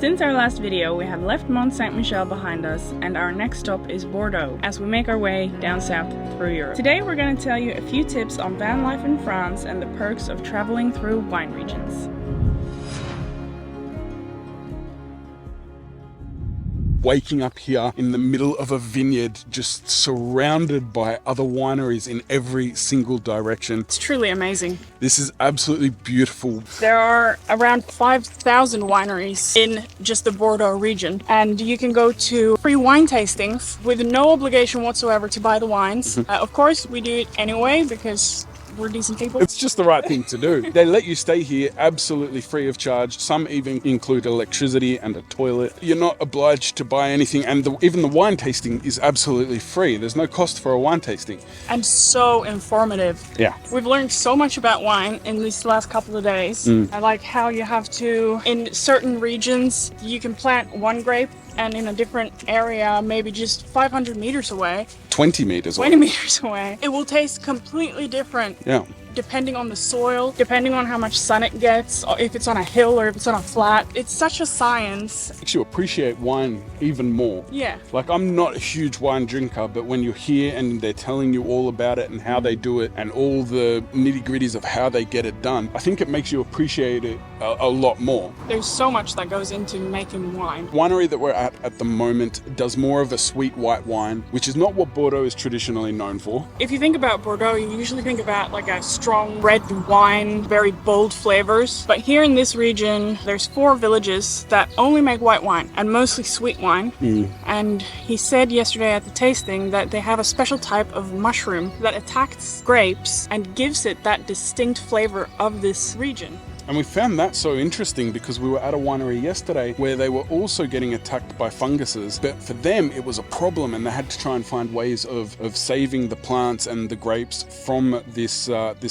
Since our last video, we have left Mont Saint-Michel behind us, and our next stop is Bordeaux, as we make our way down south through Europe. Today we're going to tell you a few tips on van life in France and the perks of traveling through wine regions. Waking up here in the middle of a vineyard, just surrounded by other wineries in every single direction. It's truly amazing. This is absolutely beautiful. There are around 5,000 wineries in just the Bordeaux region, and you can go to free wine tastings with no obligation whatsoever to buy the wines. Of course, we do it anyway because we're decent people. It's just the right thing to do. They let you stay here absolutely free of charge. Some even include electricity and a toilet. You're not obliged to buy anything, and even the wine tasting is absolutely free. There's no cost for a wine tasting. And so informative. Yeah. We've learned so much about wine in these last couple of days. I like how you have to, in certain regions, you can plant one grape, and in a different area, maybe just 500 meters away, 20 meters away. 20 meters away, it will taste completely different. Yeah. Depending on the soil, depending on how much sun it gets, or if it's on a hill or if it's on a flat. It's such a science. Makes you appreciate wine even more. Yeah. Like, I'm not a huge wine drinker, but when you're here and they're telling you all about it and how they do it and all the nitty-gritties of how they get it done, I think it makes you appreciate it a lot more. There's so much that goes into making wine. Winery that we're at the moment does more of a sweet white wine, which is not what Bordeaux is traditionally known for. If you think about Bordeaux, you usually think about like a strong red wine, very bold flavors. But here in this region, there's 4 villages that only make white wine and mostly sweet wine. And he said yesterday at the tasting that they have a special type of mushroom that attacks grapes and gives it that distinct flavor of this region. And we found that so interesting because we were at a winery yesterday where they were also getting attacked by funguses. But for them, it was a problem, and they had to try and find ways of saving the plants and the grapes from this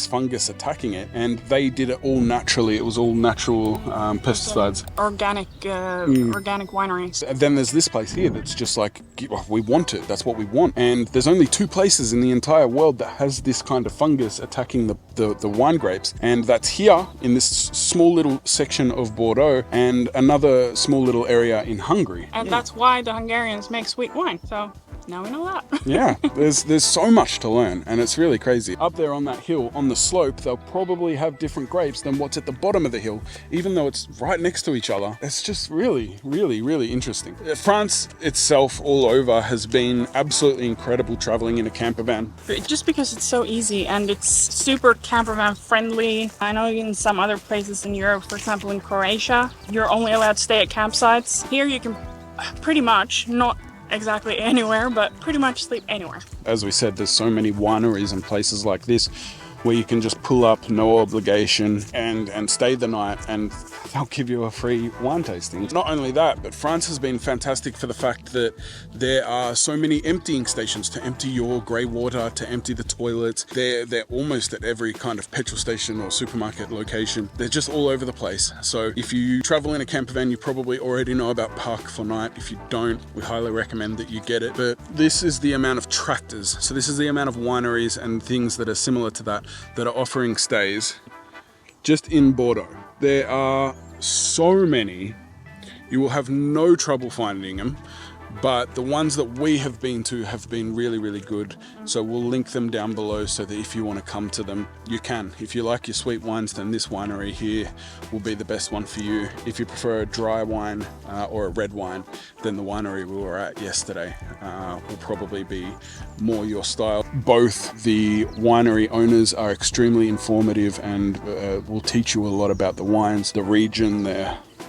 fungus attacking it. And they did it all naturally. It was all natural pesticides. Organic wineries. And then there's this place here that's just like, we want it. That's what we want. And there's only 2 places in the entire world that has this kind of fungus attacking the wine grapes. And that's here in this small little section of Bordeaux and another small little area in Hungary. And that's why the Hungarians make sweet wine. So now we know that. Yeah, there's so much to learn, and it's really crazy. Up there on that hill, on the slope, they'll probably have different grapes than what's at the bottom of the hill, even though it's right next to each other. It's just really, really, really interesting. France itself all over has been absolutely incredible traveling in a campervan. Just because it's so easy and it's super campervan friendly. I know in some other places in Europe, for example in Croatia, you're only allowed to stay at campsites. Here you can pretty much, not exactly anywhere, but pretty much sleep anywhere. As we said, there's so many wineries and places like this where you can just pull up, no obligation, and stay the night, and they'll give you a free wine tasting. Not only that, but France has been fantastic for the fact that there are so many emptying stations to empty your grey water, to empty the toilets. They're almost at every kind of petrol station or supermarket location. They're just all over the place. So if you travel in a campervan, you probably already know about Park for Night. If you don't, we highly recommend that you get it. But this is the amount of tractors. So this is the amount of wineries and things that are similar to that are offering stays just in Bordeaux. There are so many, you will have no trouble finding them, but the ones that we have been to have been really, really good. So we'll link them down below so that if you want to come to them, you can. If you like your sweet wines, then this winery here will be the best one for you. If you prefer a dry wine or a red wine, then the winery we were at yesterday will probably be more your style. Both the winery owners are extremely informative and will teach you a lot about the wines, the region,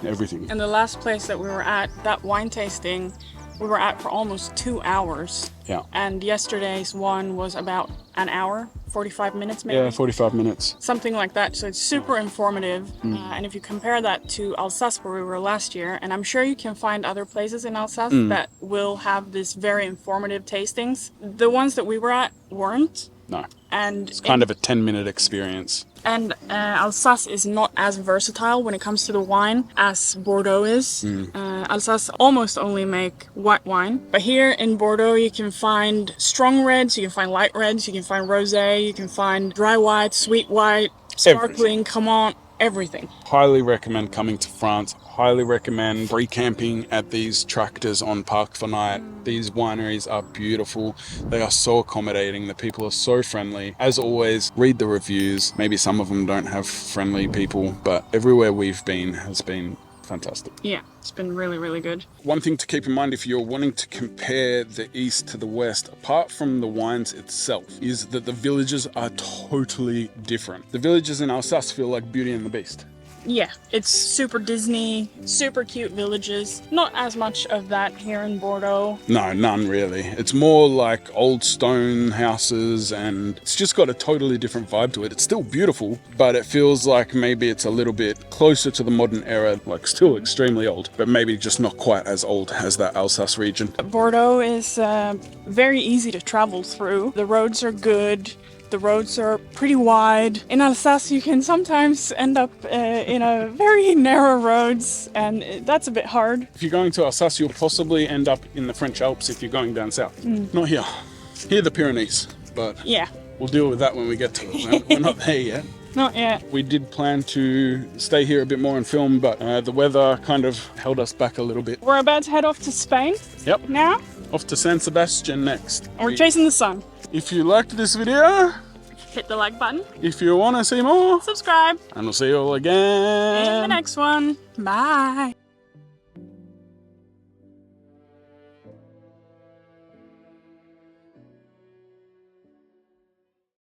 everything. And the last place that we were at, that wine tasting, we were at for almost 2 hours. Yeah. And yesterday's one was about an hour, 45 minutes maybe? Yeah, 45 minutes. Something like that. So it's super informative. And if you compare that to Alsace, where we were last year, and I'm sure you can find other places in Alsace that will have this very informative tastings. The ones that we were at weren't. No. And it's kind of a 10-minute experience. And Alsace is not as versatile when it comes to the wine as Bordeaux is. Alsace almost only make white wine. But here in Bordeaux you can find strong reds, you can find light reds, you can find rosé, you can find dry white, sweet white, sparkling, Cremant, everything. Highly recommend coming to France. highly recommend free camping at these tractors on Park for Night. These wineries are beautiful. They are so accommodating. The people are so friendly. As always, read the reviews. Maybe some of them don't have friendly people, but everywhere we've been has been fantastic. Yeah, it's been really, really good. One thing to keep in mind if you're wanting to compare the east to the west, apart from the wines itself, is that the villages are totally different. The villages in Alsace feel like Beauty and the Beast. Yeah, it's super Disney, super cute villages. Not as much of that here in Bordeaux. No, none really. It's more like old stone houses, and it's just got a totally different vibe to it. It's still beautiful, but it feels like maybe it's a little bit closer to the modern era, like still extremely old, but maybe just not quite as old as that Alsace region. Bordeaux is very easy to travel through. The roads are good. The roads are pretty wide. In Alsace, you can sometimes end up in a very narrow roads, and that's a bit hard. If you're going to Alsace, you'll possibly end up in the French Alps if you're going down south. Not here. Here, the Pyrenees, but Yeah, we'll deal with that when we get to it. We're not there yet. not yet. We did plan to stay here a bit more and film, but the weather kind of held us back a little bit. We're about to head off to Spain Yep. now. Off to San Sebastian next. We're chasing the sun. If you liked this video, Hit the like button, if you want to see more, subscribe, and we'll see you all again in the next one. Bye.